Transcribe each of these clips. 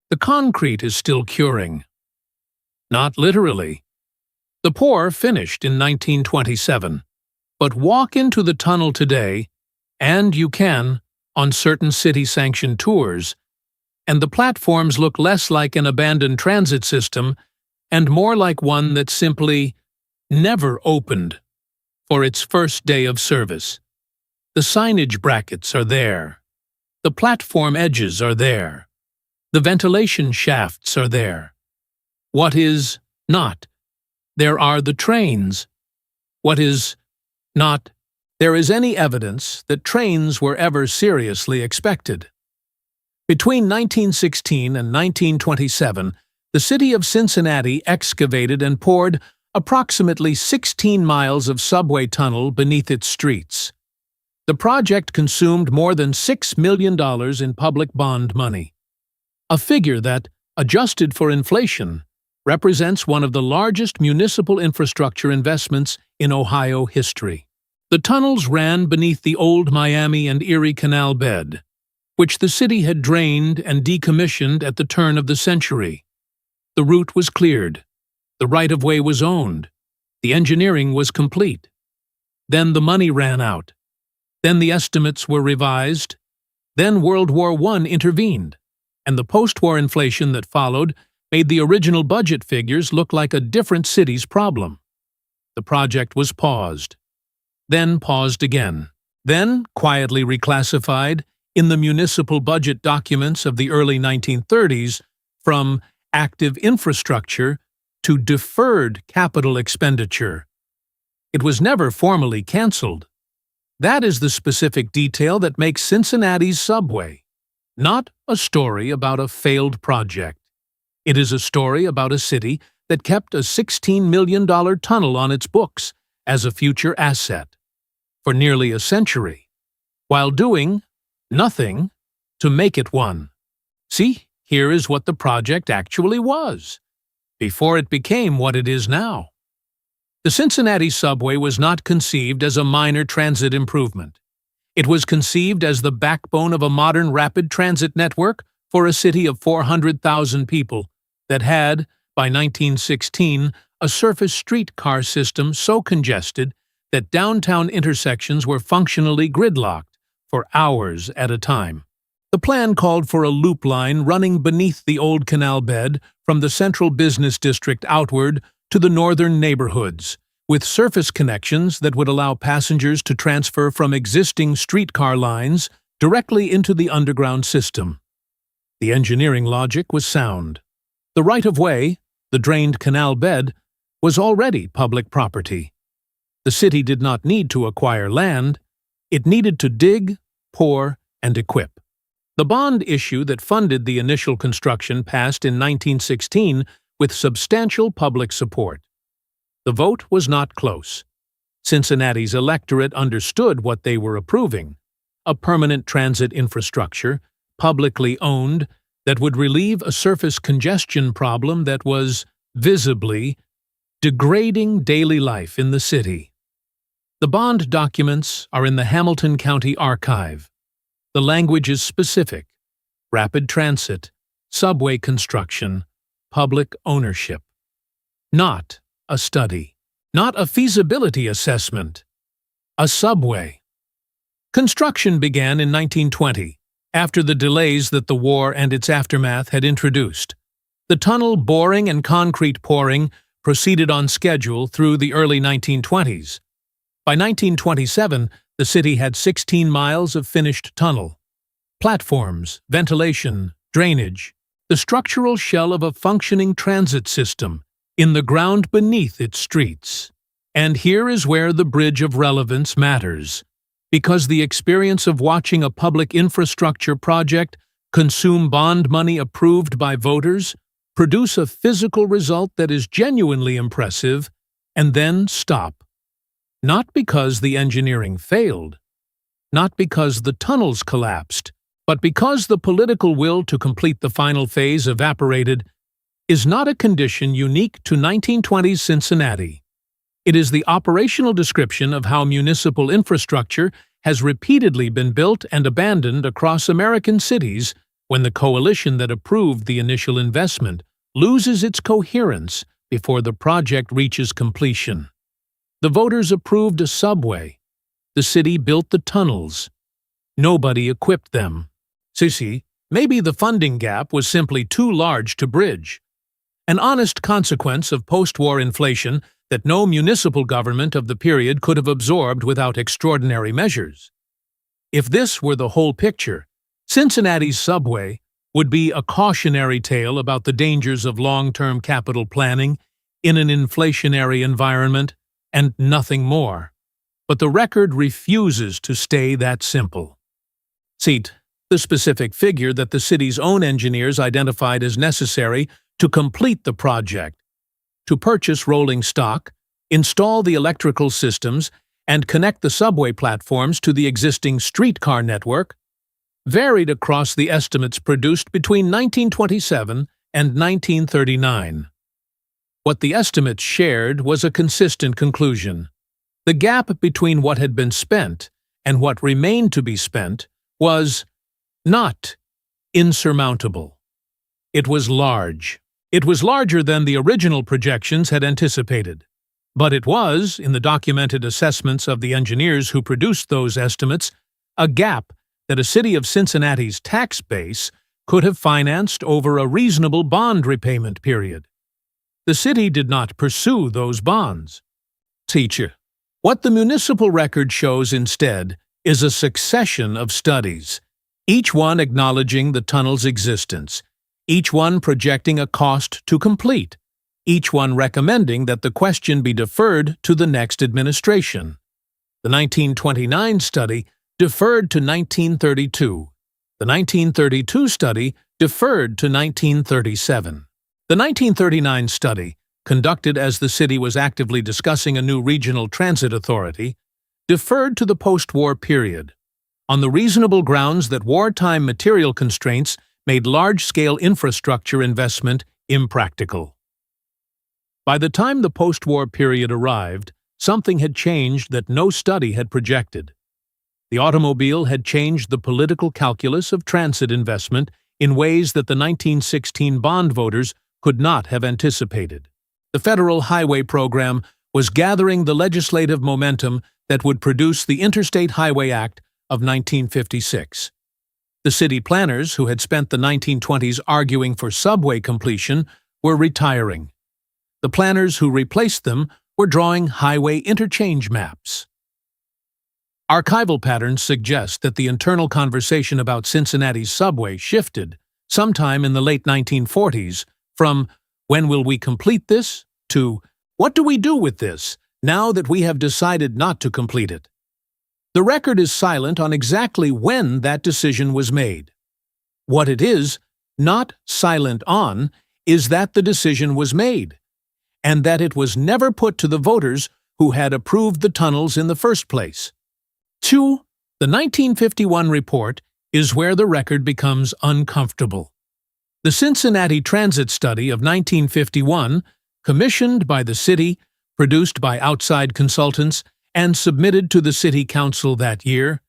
The concrete is still curing. Not literally. The pour finished in 1927. But walk into the tunnel today, and you can, on certain city-sanctioned tours, and the platforms look less like an abandoned transit system and more like one that simply never opened for its first day of service. The signage brackets are there. The platform edges are there. The ventilation shafts are there. What is not? There are the trains. What is not? There is any evidence that trains were ever seriously expected. Between 1916 and 1927, the city of Cincinnati excavated and poured approximately 16 miles of subway tunnel beneath its streets. The project consumed more than $6 million in public bond money, a figure that, adjusted for inflation, represents one of the largest municipal infrastructure investments in Ohio history. The tunnels ran beneath the old Miami and Erie Canal bed, which the city had drained and decommissioned at the turn of the century. The route was cleared. The right-of-way was owned. The engineering was complete. Then the money ran out. Then the estimates were revised. Then World War I intervened, and the post-war inflation that followed made the original budget figures look like a different city's problem. The project was paused, then paused again, then quietly reclassified in the municipal budget documents of the early 1930s from active infrastructure to deferred capital expenditure. It was never formally canceled. That is the specific detail that makes Cincinnati's subway not a story about a failed project. It is a story about a city that kept a $16 million tunnel on its books as a future asset for nearly a century, while doing nothing to make it one. See, here is what the project actually was, before it became what it is now. The Cincinnati subway was not conceived as a minor transit improvement. It was conceived as the backbone of a modern rapid transit network for a city of 400,000 people that had, by 1916, a surface streetcar system so congested that downtown intersections were functionally gridlocked for hours at a time. The plan called for a loop line running beneath the old canal bed from the central business district outward to the northern neighborhoods, with surface connections that would allow passengers to transfer from existing streetcar lines directly into the underground system. The engineering logic was sound. The right-of-way, the drained canal bed, was already public property. The city did not need to acquire land. It needed to dig, pour, and equip. The bond issue that funded the initial construction passed in 1916 with substantial public support. The vote was not close. Cincinnati's electorate understood what they were approving: a permanent transit infrastructure, publicly owned, that would relieve a surface congestion problem that was, visibly, degrading daily life in the city. The bond documents are in the Hamilton County Archive. The language is specific: rapid transit, subway construction, public ownership. Not a study, not a feasibility assessment. A subway. Construction began in 1920, after the delays that the war and its aftermath had introduced. The tunnel boring and concrete pouring proceeded on schedule through the early 1920s. By 1927, the city had 16 miles of finished tunnel. Platforms, ventilation, drainage, the structural shell of a functioning transit system in the ground beneath its streets. And here is where the bridge of relevance matters, because the experience of watching a public infrastructure project consume bond money approved by voters, produce a physical result that is genuinely impressive, and then stop. Not because the engineering failed, not because the tunnels collapsed, but because the political will to complete the final phase evaporated, is not a condition unique to 1920s Cincinnati. It is the operational description of how municipal infrastructure has repeatedly been built and abandoned across American cities when the coalition that approved the initial investment loses its coherence before the project reaches completion. The voters approved a subway. The city built the tunnels. Nobody equipped them. Maybe the funding gap was simply too large to bridge. An honest consequence of post-war inflation that no municipal government of the period could have absorbed without extraordinary measures. If this were the whole picture, Cincinnati's subway would be a cautionary tale about the dangers of long-term capital planning in an inflationary environment and nothing more. But the record refuses to stay that simple. The specific figure that the city's own engineers identified as necessary to complete the project, to purchase rolling stock, install the electrical systems, and connect the subway platforms to the existing streetcar network, varied across the estimates produced between 1927 and 1939. What the estimates shared was a consistent conclusion. The gap between what had been spent and what remained to be spent was not insurmountable. It was large. It was larger than the original projections had anticipated. But it was, in the documented assessments of the engineers who produced those estimates, a gap that a city of Cincinnati's tax base could have financed over a reasonable bond repayment period. The city did not pursue those bonds. What the municipal record shows instead is a succession of studies, each one acknowledging the tunnel's existence, each one projecting a cost to complete, each one recommending that the question be deferred to the next administration. The 1929 study deferred to 1932. The 1932 study deferred to 1937. The 1939 study, conducted as the city was actively discussing a new regional transit authority, deferred to the post-war period, on the reasonable grounds that wartime material constraints made large-scale infrastructure investment impractical. By the time the post-war period arrived, something had changed that no study had projected. The automobile had changed the political calculus of transit investment in ways that the 1916 bond voters could not have anticipated. The federal highway program was gathering the legislative momentum that would produce the Interstate Highway Act of 1956. The city planners, who had spent the 1920s arguing for subway completion, were retiring. The planners who replaced them were drawing highway interchange maps. Archival patterns suggest that the internal conversation about Cincinnati's subway shifted sometime in the late 1940s from "when will we complete this?" to "what do we do with this now that we have decided not to complete it?" The record is silent on exactly when that decision was made. What it is not silent on is that the decision was made, and that it was never put to the voters who had approved the tunnels in the first place. The 1951 report is where the record becomes uncomfortable. The Cincinnati Transit Study of 1951, commissioned by the city, produced by outside consultants, and submitted to the City Council that year,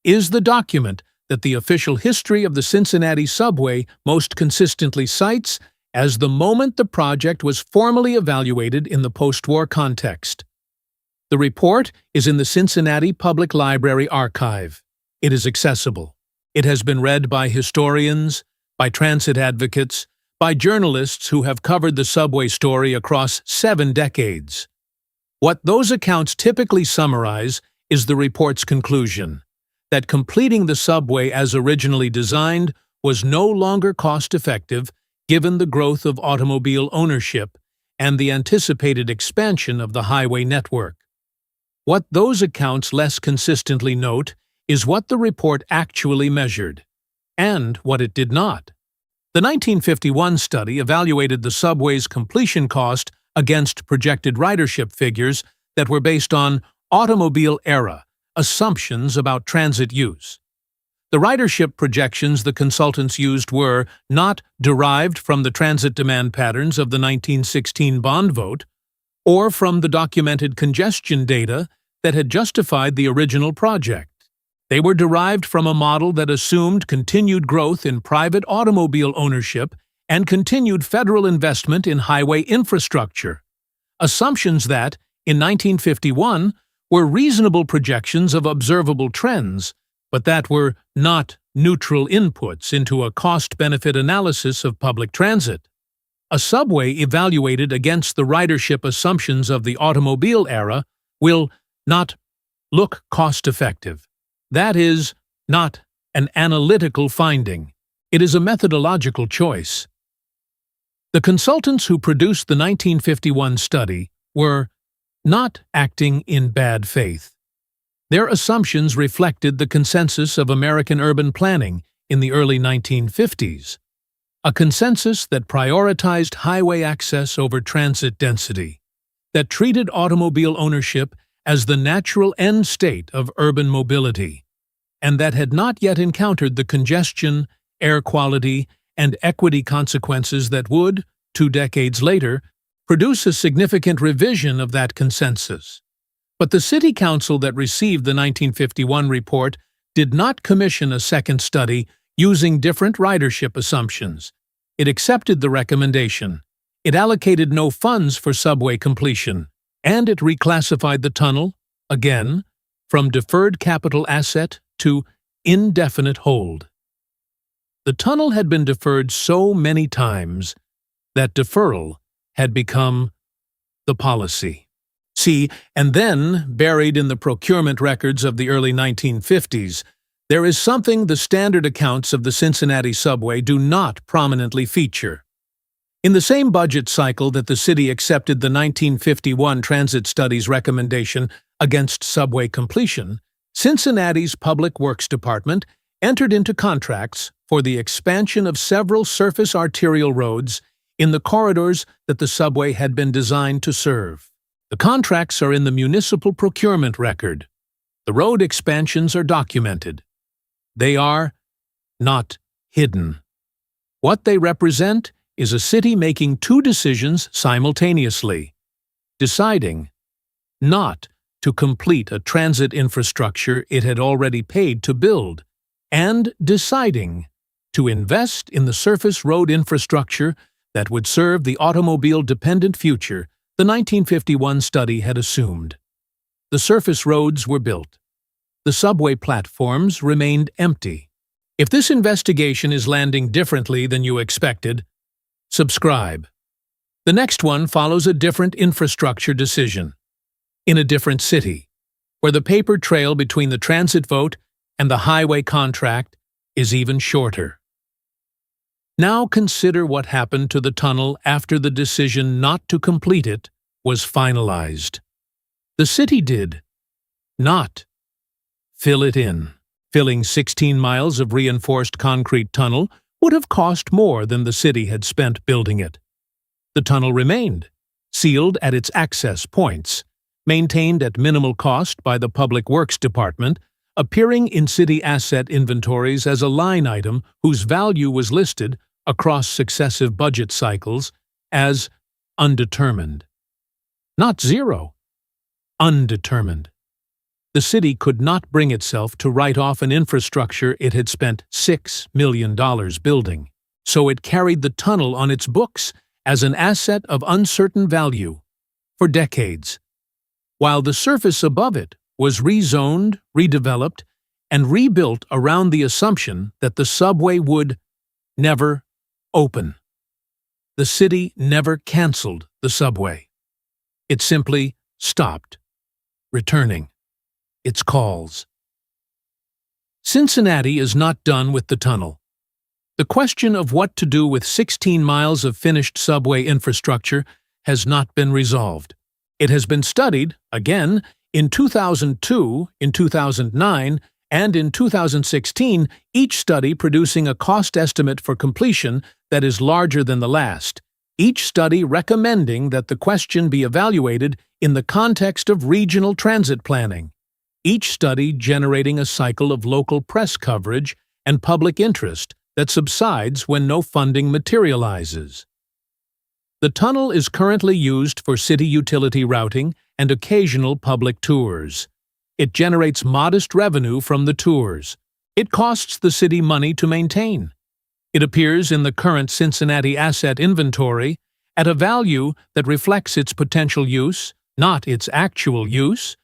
is the document that the official history of the Cincinnati subway most consistently cites as the moment the project was formally evaluated in the post-war context. The report is in the Cincinnati Public Library archive. It is accessible. It has been read by historians, by transit advocates, by journalists who have covered the subway story across 7 decades. What those accounts typically summarize is the report's conclusion, that completing the subway as originally designed was no longer cost-effective given the growth of automobile ownership and the anticipated expansion of the highway network. What those accounts less consistently note is what the report actually measured, and what it did not. The 1951 study evaluated the subway's completion cost against projected ridership figures that were based on automobile-era assumptions about transit use. The ridership projections the consultants used were not derived from the transit demand patterns of the 1916 bond vote, or from the documented congestion data that had justified the original project. They were derived from a model that assumed continued growth in private automobile ownership and continued federal investment in highway infrastructure, assumptions that, in 1951, were reasonable projections of observable trends, but that were not neutral inputs into a cost-benefit analysis of public transit. A subway evaluated against the ridership assumptions of the automobile era will not look cost-effective. That is not an analytical finding. It is a methodological choice. The consultants who produced the 1951 study were not acting in bad faith. Their assumptions reflected the consensus of American urban planning in the early 1950s, a consensus that prioritized highway access over transit density, that treated automobile ownership as the natural end state of urban mobility, and that had not yet encountered the congestion, air quality, and equity consequences that would, 2 decades later, produce a significant revision of that consensus. But the city council that received the 1951 report did not commission a second study using different ridership assumptions. It accepted the recommendation. It allocated no funds for subway completion, and it reclassified the tunnel, again, from deferred capital asset to indefinite hold. The tunnel had been deferred so many times that deferral had become the policy. See, and then, buried in the procurement records of the early 1950s, there is something the standard accounts of the Cincinnati subway do not prominently feature. In the same budget cycle that the city accepted the 1951 Transit Study's recommendation against subway completion, Cincinnati's Public Works Department entered into contracts for the expansion of several surface arterial roads in the corridors that the subway had been designed to serve. The contracts are in the municipal procurement record. The road expansions are documented. They are not hidden. What they represent is a city making 2 decisions simultaneously, deciding not to complete a transit infrastructure it had already paid to build, and deciding to invest in the surface road infrastructure that would serve the automobile-dependent future the 1951 study had assumed. The surface roads were built. The subway platforms remained empty. If this investigation is landing differently than you expected, subscribe. The next one follows a different infrastructure decision, in a different city, where the paper trail between the transit vote and the highway contract is even shorter. Now consider what happened to the tunnel after the decision not to complete it was finalized. The city did not fill it in. Filling 16 miles of reinforced concrete tunnel would have cost more than the city had spent building it. The tunnel remained, sealed at its access points, maintained at minimal cost by the Public Works Department, appearing in city asset inventories as a line item whose value was listed across successive budget cycles as undetermined. Not zero, undetermined. The city could not bring itself to write off an infrastructure it had spent $6 million building, so it carried the tunnel on its books as an asset of uncertain value for decades, while the surface above it was rezoned, redeveloped, and rebuilt around the assumption that the subway would never open. The city never canceled the subway. It simply stopped returning its calls. Cincinnati is not done with the tunnel. The question of what to do with 16 miles of finished subway infrastructure has not been resolved. It has been studied, again, in 2002, in 2009, and in 2016, each study producing a cost estimate for completion that is larger than the last, each study recommending that the question be evaluated in the context of regional transit planning, each study generating a cycle of local press coverage and public interest that subsides when no funding materializes. The tunnel is currently used for city utility routing and occasional public tours. It generates modest revenue from the tours. It costs the city money to maintain. It appears in the current Cincinnati asset inventory at a value that reflects its potential use, not its actual use,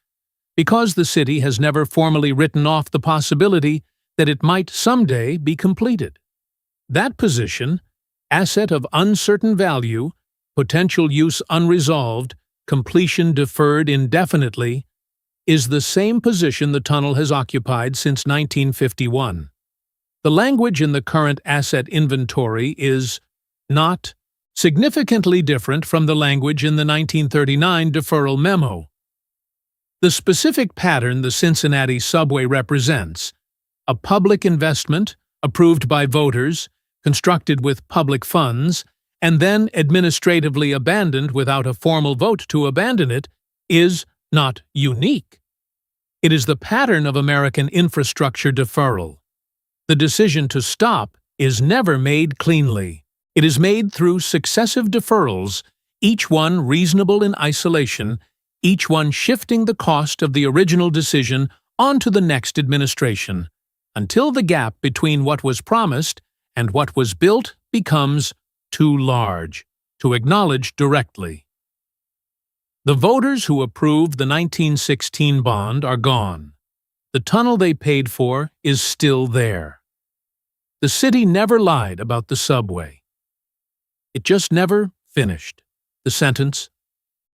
because the city has never formally written off the possibility that it might someday be completed. That position, asset of uncertain value, potential use unresolved, completion deferred indefinitely, is the same position the tunnel has occupied since 1951. The language in the current asset inventory is not significantly different from the language in the 1939 deferral memo. The specific pattern the Cincinnati subway represents, a public investment approved by voters, constructed with public funds, and then administratively abandoned without a formal vote to abandon it, is not unique. It is the pattern of American infrastructure deferral. The decision to stop is never made cleanly. It is made through successive deferrals, each one reasonable in isolation, each one shifting the cost of the original decision onto the next administration, until the gap between what was promised and what was built becomes too large to acknowledge directly. The voters who approved the 1916 bond are gone. The tunnel they paid for is still there. The city never lied about the subway. It just never finished. The sentence